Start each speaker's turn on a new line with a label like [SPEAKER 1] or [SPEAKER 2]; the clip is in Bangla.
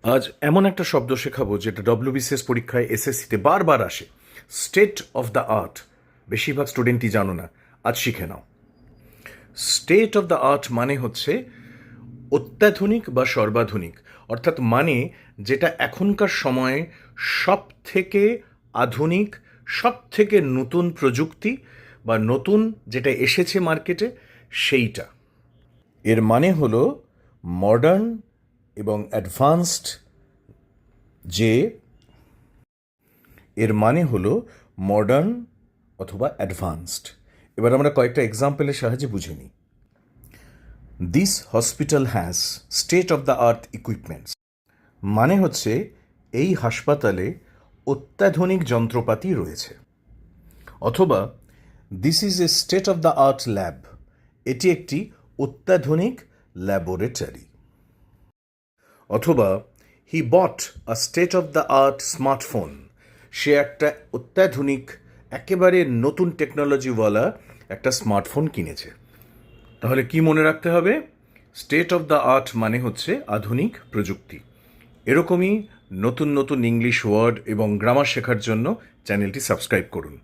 [SPEAKER 1] আজ এমন একটা শব্দ শেখাবো যেটা ডব্লিউবিসিএস পরীক্ষায় এসএসসিতে বারবার আসে, স্টেট অফ দ্য আর্ট। বেশিরভাগ স্টুডেন্টই জানো না, আজ শিখে নাও। স্টেট অফ দ্য আর্ট মানে হচ্ছে অত্যাধুনিক বা সর্বাধুনিক, অর্থাৎ মানে যেটা এখনকার সময়ে সব থেকে আধুনিক, সব থেকে নতুন প্রযুক্তি বা নতুন যেটা এসেছে মার্কেটে সেইটা। এর মানে হলো মডার্ন এবং অ্যাডভান্সড, যে এর মানে হলো মডার্ন অথবা অ্যাডভান্সড। এবার আমরা কয়েকটা এক্সাম্পলের সাহায্যে বুঝে নিই। This hospital has state of the art equipments মানে হচ্ছে এই হাসপাতালে অত্যাধুনিক যন্ত্রপাতি রয়েছে। অথবা this is a state of the art lab, এটি একটি অত্যাধুনিক ল্যাবরেটরি। অথবা he bought a state of the art smartphone, সে একটা অত্যাধুনিক একেবারে নতুন টেকনোলজিওয়ালা একটা স্মার্টফোন কিনেছে। তাহলে কি মনে রাখতে হবে? স্টেট অফ দ্য আর্ট মানে হচ্ছে আধুনিক প্রযুক্তি। এরকমই নতুন নতুন ইংলিশ ওয়ার্ড এবং গ্রামার শেখার জন্য চ্যানেলটি সাবস্ক্রাইব করুন।